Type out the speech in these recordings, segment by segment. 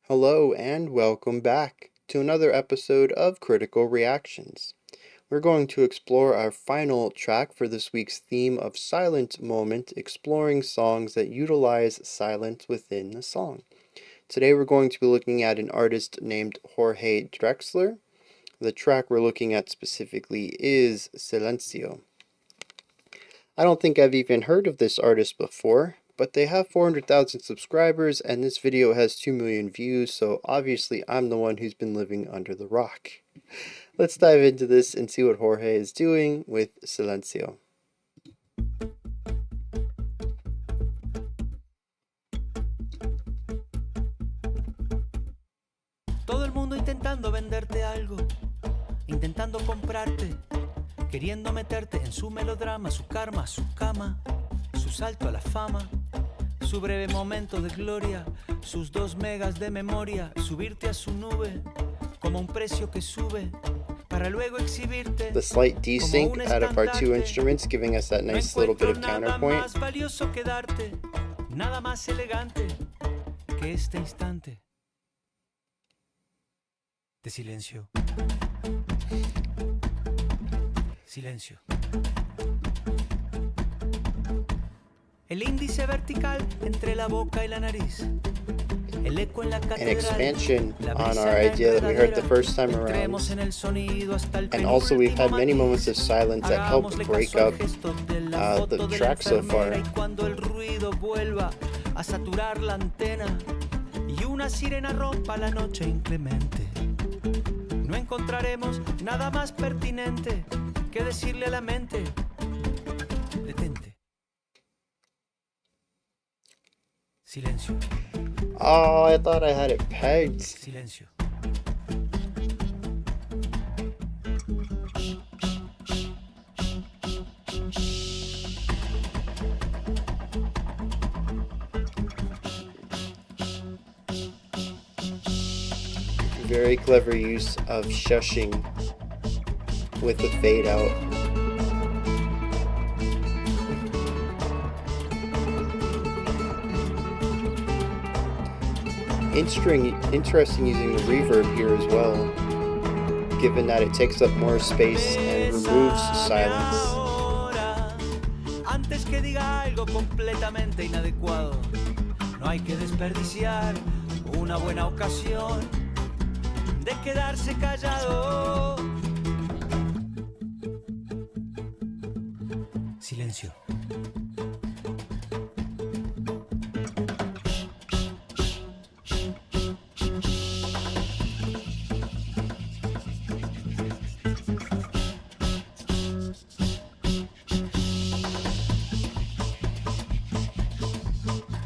Hello and welcome back to another episode of Critical Reactions. We're going to explore our final track for this week's theme of Silent Moment, exploring songs that utilize silence within the song. Today we're going to be looking at an artist named Jorge Drexler. The track we're looking at specifically is Silencio. I don't think I've even heard of this artist before, but they have 400,000 subscribers and this video has 2 million views, so obviously I'm the one who's been living under the rock. Let's dive into this and see what Jorge is doing with Silencio. Todo el mundo intentando venderte algo, intentando comprarte, queriendo meterte en su melodrama, su karma, su cama, su salto a la fama, su breve momento de gloria, sus 2 megas de memoria, subirte a su nube como un precio que sube para luego exhibirte. The slight desync out of our two instruments, giving us that nice little bit of counterpoint. Nada más valioso que darte, nada más elegante que este instante de silencio. Silencio. El índice vertical entre la boca y la nariz. El eco en la An catedral. expansion on our idea that we heard the first time around. And also we've had many moments of silence that helped break up the track so far. Cuando el ruido vuelva a saturar la antena y una sirena rompa la noche inclemente. No encontraremos nada más pertinente que decirle a la mente: detente. Silencio. Oh, I thought I had it pegged. Silencio. Very clever use of shushing with the fade out. Interesting using the reverb here as well, given that it takes up more space and removes silence. Antes que diga algo completamente inadecuado, no hay que desperdiciar una buena ocasión de quedarse callado. Silencio.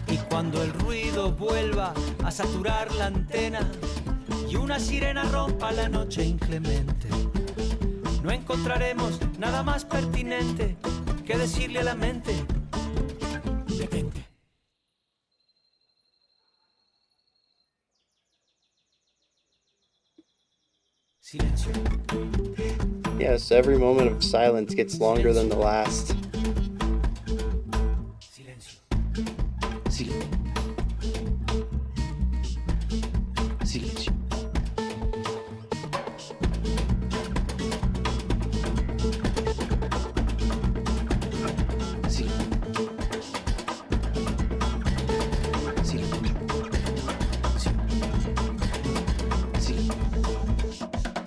Y cuando el ruido vuelva a saturar la antena y una sirena rompa la noche inclemente, no encontraremos nada más pertinente que decirle a la mente: detente. Silencio. Yes, every moment of silence gets longer than the last. Silencio. Silencio. Silencio.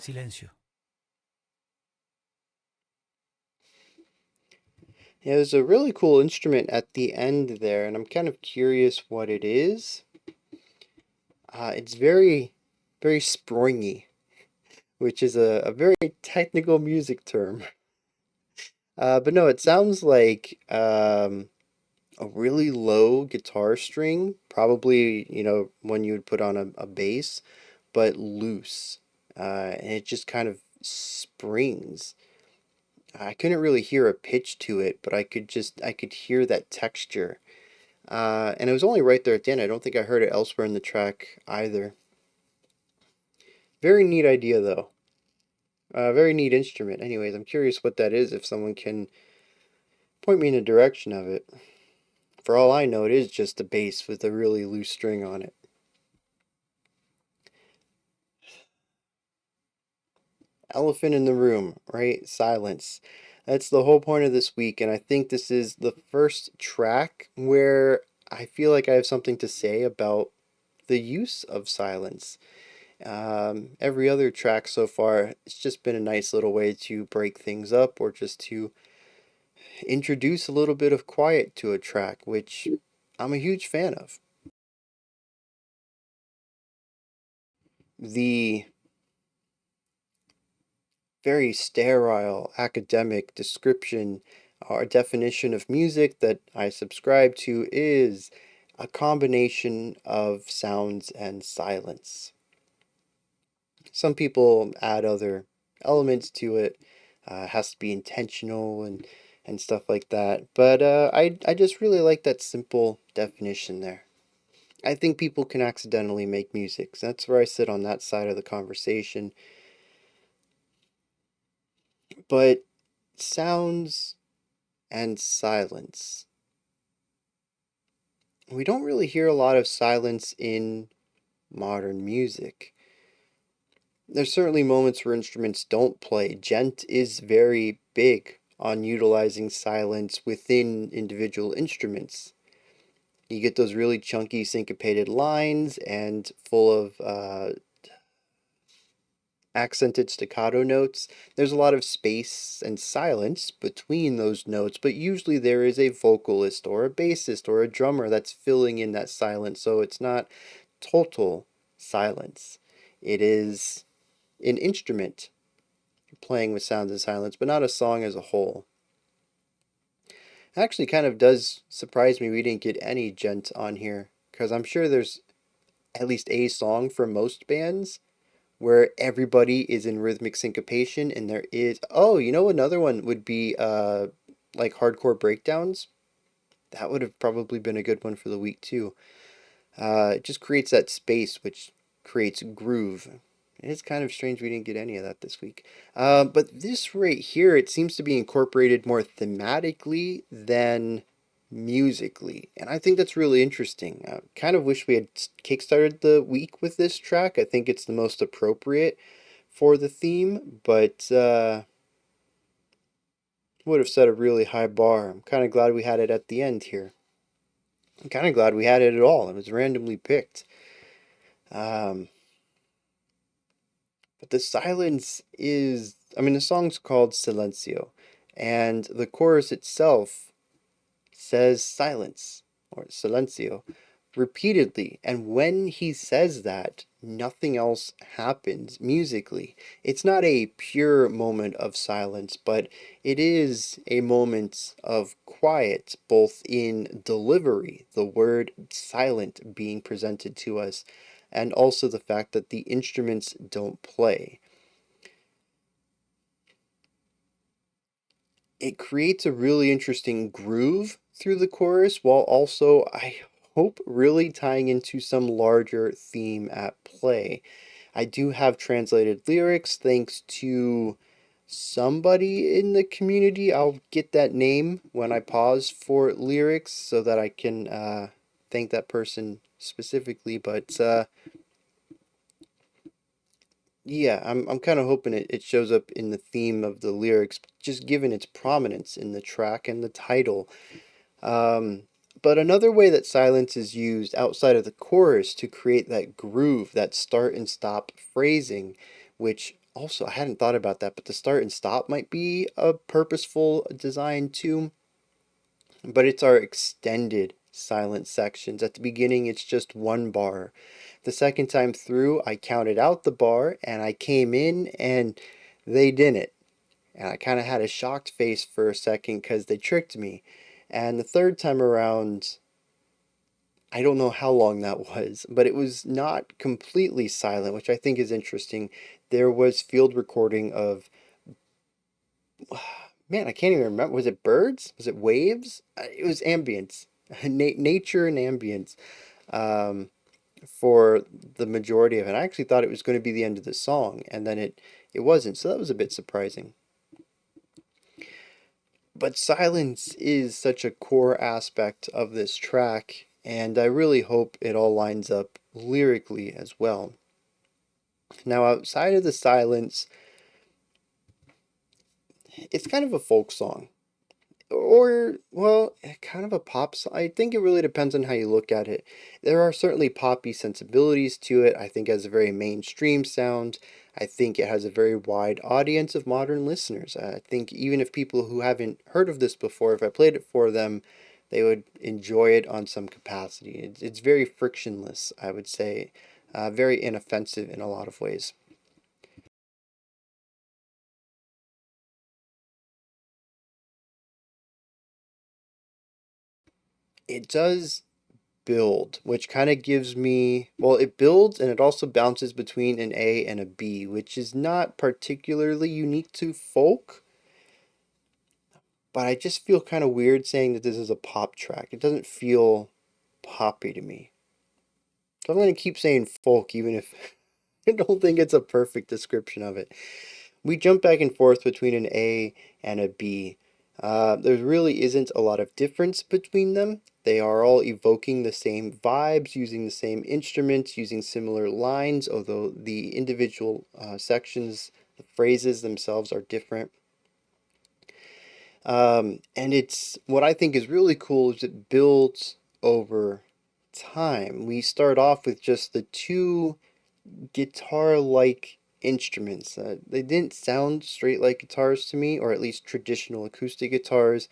Silencio. Yeah, there's a really cool instrument at the end there, and I'm kind of curious what it is. It's very, very springy, which is a very technical music term. But no, it sounds like a really low guitar string, probably, one you would put on a bass, but loose. And it just kind of springs. I couldn't really hear a pitch to it, but I could hear that texture. And it was only right there at the end. I don't think I heard it elsewhere in the track either. Very neat idea, though. Very neat instrument. Anyways, I'm curious what that is, if someone can point me in the direction of it. For all I know, it is just a bass with a really loose string on it. Elephant in the room, right? Silence. That's the whole point of this week, and I think this is the first track where I feel like I have something to say about the use of silence. Every other track so far, it's just been a nice little way to break things up or just to introduce a little bit of quiet to a track, which I'm a huge fan of. The very sterile academic description or definition of music that I subscribe to is a combination of sounds and silence. Some people add other elements to it. Has to be intentional and stuff like that. But I just really like that simple definition there. I think people can accidentally make music. So that's where I sit on that side of the conversation. But sounds and silence. We don't really hear a lot of silence in modern music. There's certainly moments where instruments don't play. Gent is very big on utilizing silence within individual instruments. You get those really chunky syncopated lines and full of accented staccato notes. There's a lot of space and silence between those notes, but usually there is a vocalist or a bassist or a drummer that's filling in that silence, so it's not total silence. It is an instrument playing with sounds and silence, but not a song as a whole. It actually kind of does surprise me we didn't get any gent on here, because I'm sure there's at least a song for most bands where everybody is in rhythmic syncopation and there is, oh, you know, another one would be like hardcore breakdowns. That would have probably been a good one for the week too. It just creates that space which creates groove. It's kind of strange we didn't get any of that this week. But this right here, it seems to be incorporated more thematically than musically. And I think that's really interesting. Kind of wish we had kickstarted the week with this track. I think it's the most appropriate for the theme, but would have set a really high bar. I'm kind of glad we had it at the end here. I'm kind of glad we had it at all. It was randomly picked. Um, But the silence is, I mean, the song's called Silencio, and the chorus itself says silence or silencio repeatedly. And when he says that, nothing else happens musically. It's not a pure moment of silence, but it is a moment of quiet, both in delivery, the word silent being presented to us, and also the fact that the instruments don't play. It creates a really interesting groove through the chorus while also, I hope, really tying into some larger theme at play. I do have translated lyrics thanks to somebody in the community. I'll get that name when I pause for lyrics so that I can thank that person specifically. But yeah, I'm kind of hoping it shows up in the theme of the lyrics, just given its prominence in the track and the title. Um, but another way that silence is used outside of the chorus to create that groove, that start and stop phrasing, which also I hadn't thought about that, but the start and stop might be a purposeful design too. But it's our extended silent sections. At the beginning, it's just one bar. The second time through, I counted out the bar and I came in and they didn't. And I kind of had a shocked face for a second because they tricked me. And the third time around, I don't know how long that was, but it was not completely silent, which I think is interesting. There was field recording of, man, I can't even remember. Was it birds? Was it waves? It was ambience, nature and ambience. Um, for the majority of it. I actually thought it was going to be the end of the song, and then it wasn't. So that was a bit surprising. But silence is such a core aspect of this track, and I really hope it all lines up lyrically as well. Now, outside of the silence, it's kind of a folk song. Or, well, kind of a pop song. I think it really depends on how you look at it. There are certainly poppy sensibilities to it. I think it has a very mainstream sound. I think it has a very wide audience of modern listeners. I think even if people who haven't heard of this before, if I played it for them, they would enjoy it on some capacity. It's very frictionless, I would say, very inoffensive in a lot of ways. It does build, which kind of gives me, well, it builds and it also bounces between an A and a B, which is not particularly unique to folk, but I just feel kind of weird saying that this is a pop track. It doesn't feel poppy to me. So I'm going to keep saying folk, even if I don't think it's a perfect description of it. We jump back and forth between an A and a B. There really isn't a lot of difference between them. They are all evoking the same vibes, using the same instruments, using similar lines, although the individual sections, the phrases themselves are different. And it's what I think is really cool is it builds over time. We start off with just the two guitar-like instruments. They didn't sound straight like guitars to me, or at least traditional acoustic guitars.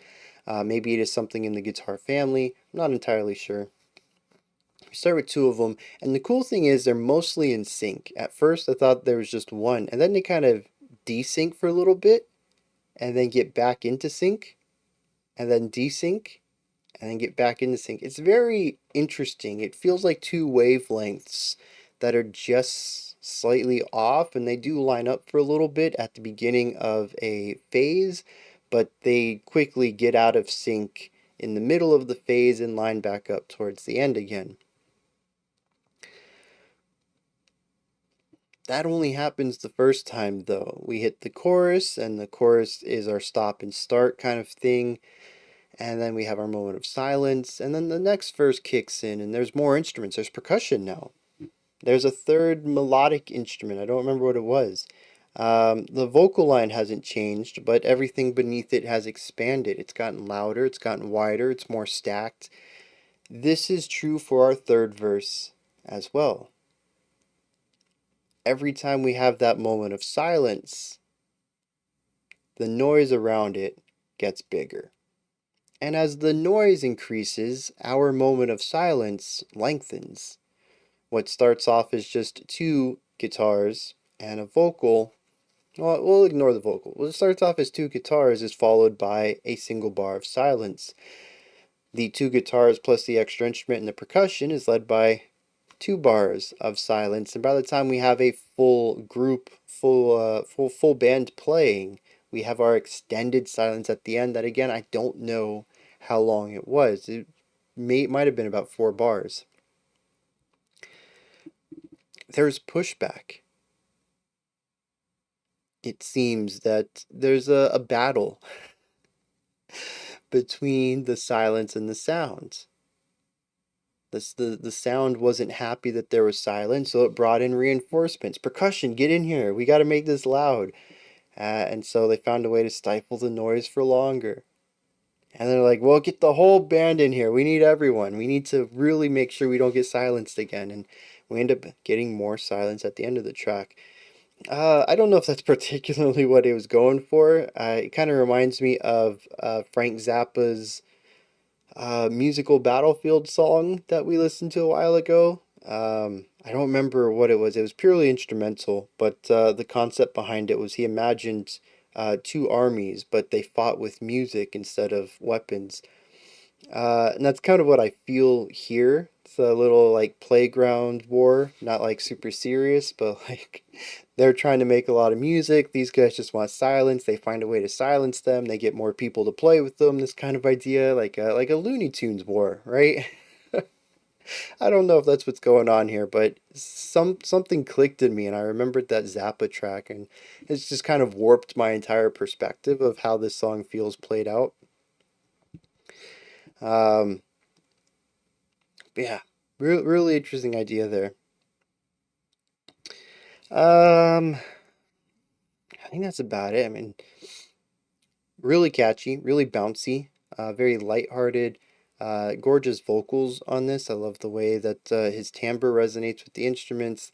Maybe it is something in the guitar family. I'm not entirely sure. We start with two of them, and the cool thing is they're mostly in sync. At first, I thought there was just one, and then they kind of desync for a little bit, and then get back into sync, and then desync, and then get back into sync. It's very interesting. It feels like two wavelengths that are just slightly off, and they do line up for a little bit at the beginning of a phase, but they quickly get out of sync in the middle of the phase and line back up towards the end again. That only happens the first time, though. We hit the chorus, and the chorus is our stop and start kind of thing. And then we have our moment of silence, and then the next verse kicks in, and there's more instruments. There's percussion now. There's a third melodic instrument. I don't remember what it was. The vocal line hasn't changed, but everything beneath it has expanded. It's gotten louder, it's gotten wider, it's more stacked. This is true for our third verse as well. Every time we have that moment of silence, the noise around it gets bigger. And as the noise increases, our moment of silence lengthens. What starts off as just two guitars and a vocal, well, we'll ignore the vocal. What starts off as two guitars is followed by a single bar of silence. The two guitars plus the extra instrument and the percussion is led by two bars of silence, and by the time we have a full group, full band playing, we have our extended silence at the end. That again, I don't know how long it was. It might have been about 4 bars. There's pushback. It seems that there's a battle between the silence and the sound. The sound wasn't happy that there was silence, so it brought in reinforcements. Percussion, get in here. We got to make this loud. And so they found a way to stifle the noise for longer. And they're like, well, get the whole band in here. We need everyone. We need to really make sure we don't get silenced again. And we end up getting more silence at the end of the track. I don't know if that's particularly what it was going for. It kind of reminds me of Frank Zappa's musical Battlefield song that we listened to a while ago. I don't remember what it was. It was purely instrumental, but the concept behind it was he imagined two armies, but they fought with music instead of weapons. And that's kind of what I feel here. It's a little like playground war, not like super serious, but like they're trying to make a lot of music. These guys just want silence. They find a way to silence them. They get more people to play with them. This kind of idea, like a Looney Tunes war, right? I don't know if that's what's going on here, but something clicked in me, and I remembered that Zappa track, and it's just kind of warped my entire perspective of how this song feels played out. Um, yeah, really interesting idea there. Um, I think that's about it. I mean, Really catchy, really bouncy, very lighthearted, gorgeous vocals on this. I love the way that his timbre resonates with the instruments.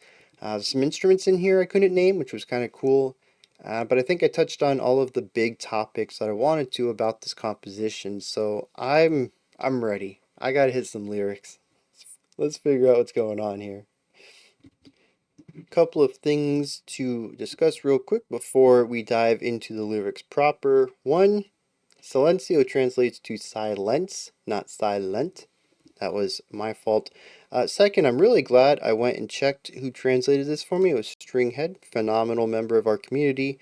Some instruments in here I couldn't name, which was kind of cool. But I think I touched on all of the big topics that I wanted to about this composition, so I'm ready. I gotta hit some lyrics. Let's figure out what's going on here. A couple of things to discuss real quick before we dive into the lyrics proper. One, Silencio translates to silence, not silent. That was my fault. Second, I'm really glad I went and checked who translated this for me. It was Stringhead, phenomenal member of our community.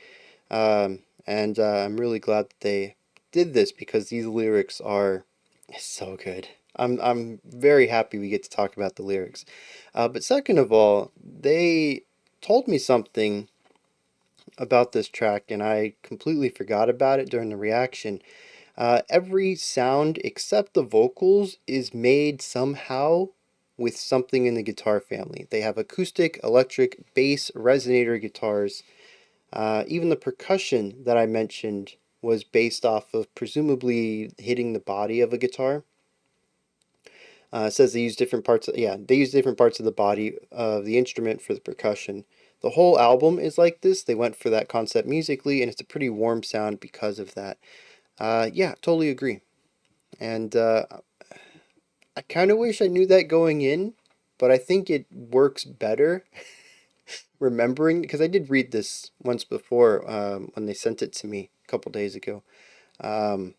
And I'm really glad that they did this because these lyrics are so good. I'm very happy we get to talk about the lyrics. But second of all, they told me something about this track, and I completely forgot about it during the reaction. Every sound except the vocals is made somehow with something in the guitar family. They have acoustic, electric, bass, resonator guitars. Even the percussion that I mentioned was based off of presumably hitting the body of a guitar. It says they use different parts. They use different parts of the body of the instrument for the percussion. The whole album is like this. They went for that concept musically, and it's a pretty warm sound because of that. Yeah, totally agree. And I kind of wish I knew that going in, but I think it works better remembering because I did read this once before when they sent it to me a couple days ago. Um,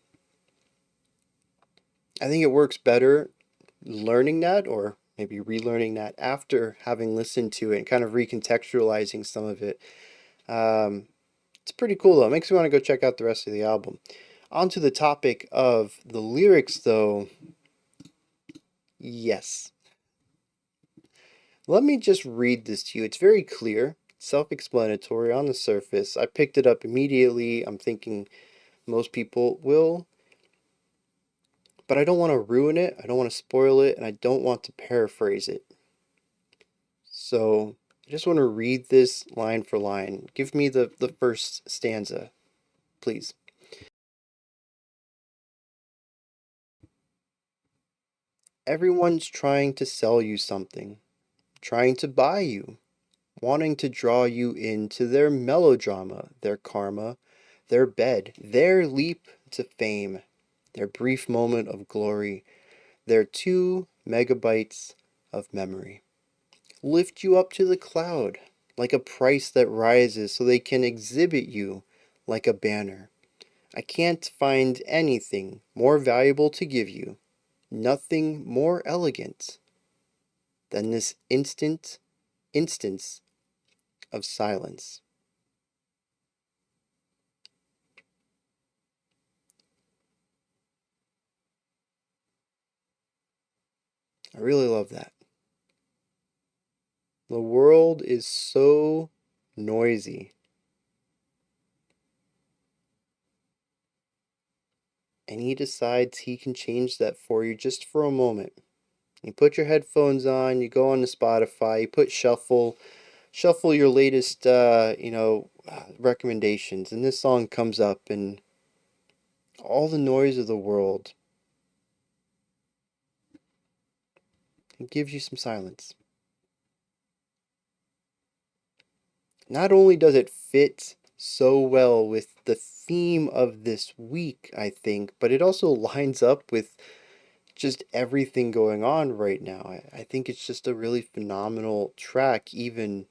I think it works better learning that or maybe relearning that after having listened to it and kind of recontextualizing some of it. Um, it's pretty cool though. It makes me want to go check out the rest of the album. On to the topic of the lyrics though. Yes. Let me just read this to you. It's very clear, self explanatory on the surface. I picked it up immediately. I'm thinking most people will, but I don't want to ruin it. I don't want to spoil it, and I don't want to paraphrase it. So I just want to read this line for line. Give me the first stanza, please. Everyone's trying to sell you something, trying to buy you, wanting to draw you into their melodrama, their karma, their bed, their leap to fame, their brief moment of glory, their 2 megabytes of memory. Lift you up to the cloud like a price that rises so they can exhibit you like a banner. I can't find anything more valuable to give you, nothing more elegant than this instance of silence. I really love that. The world is so noisy, and he decides he can change that for you just for a moment. You put your headphones on, you go on to Spotify, you put shuffle your latest, recommendations, and this song comes up, and all the noise of the world, it gives you some silence. Not only does it fit so well with the theme of this week, I think, but it also lines up with just everything going on right now. I think it's just a really phenomenal track, even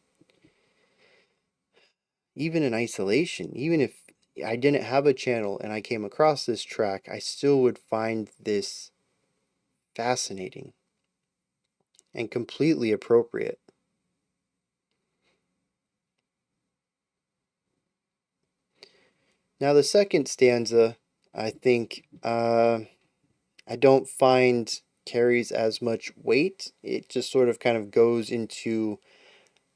in isolation. Even if I didn't have a channel and I came across this track, I still would find this fascinating and completely appropriate. Now, the second stanza, I think, I don't find carries as much weight. It just sort of kind of goes into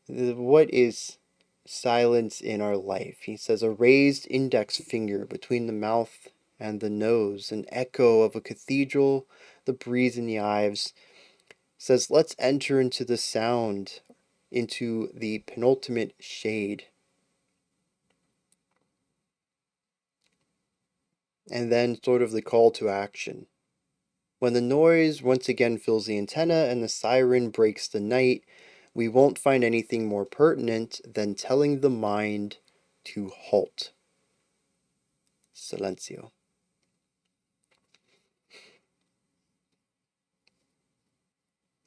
what is silence in our life. He says, a raised index finger between the mouth and the nose, an echo of a cathedral, the breeze in the ives. Says, let's enter into the sound, into the penultimate shade. and then sort of the call to action. When the noise once again fills the antenna and the siren breaks the night, we won't find anything more pertinent than telling the mind to halt. Silencio.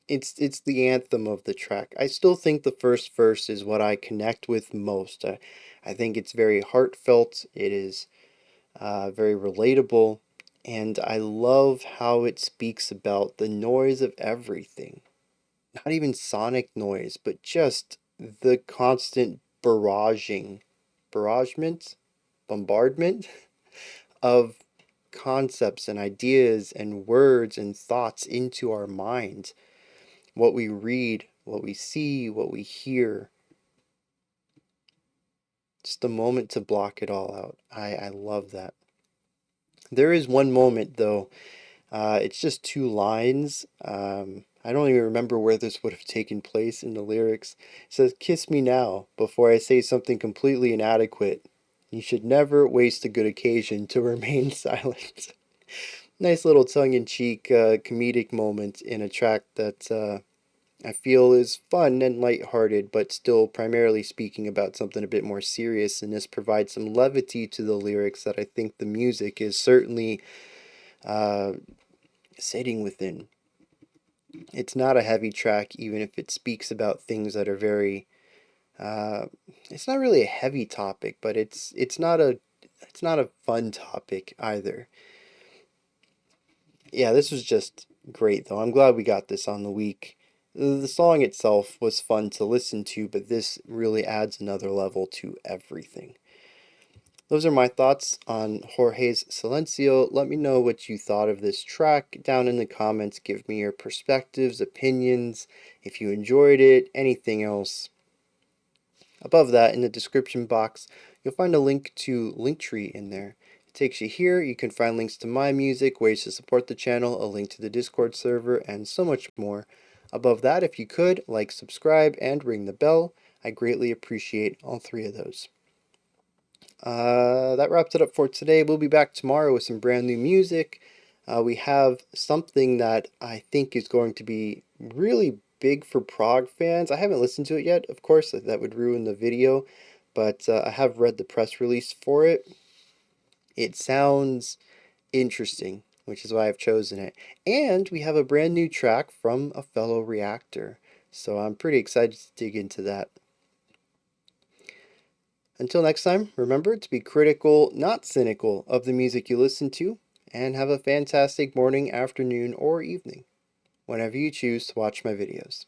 It's the anthem of the track. I still think the first verse is what I connect with most. I think it's very heartfelt. It is very relatable, and I love how it speaks about the noise of everything. Not even sonic noise, but just the constant bombardment of concepts and ideas and words and thoughts into our minds. What we read, what we see, what we hear. Just a moment to block it all out. I love that. There is one moment though. It's just two lines. I don't even remember where this would have taken place in the lyrics. It says, "Kiss me now before I say something completely inadequate. You should never waste a good occasion to remain silent." Nice little tongue-in-cheek comedic moment in a track that I feel is fun and lighthearted, but still primarily speaking about something a bit more serious, and this provides some levity to the lyrics that I think the music is certainly uh, sitting within. It's not a heavy track, even if it speaks about things that are very. Uh, it's not really a heavy topic, but it's not a fun topic either. Yeah, this was just great though. I'm glad we got this on the week. The song itself was fun to listen to, but this really adds another level to everything. Those are my thoughts on Jorge's Silencio. Let me know what you thought of this track down in the comments. Give me your perspectives, opinions, if you enjoyed it, anything else. Above that, in the description box, you'll find a link to Linktree in there. It takes you here. You can find links to my music, ways to support the channel, a link to the Discord server, and so much more. Above that, if you could, like, subscribe, and ring the bell. I greatly appreciate all three of those. That wraps it up for today. We'll be back tomorrow with some brand new music. We have something that I think is going to be really big for prog fans. I haven't listened to it yet, of course, that would ruin the video, but I have read the press release for it. It sounds interesting, which is why I've chosen it. And we have a brand new track from a fellow reactor, so I'm pretty excited to dig into that. Until next time, remember to be critical, not cynical, of the music you listen to, and have a fantastic morning, afternoon, or evening, whenever you choose to watch my videos.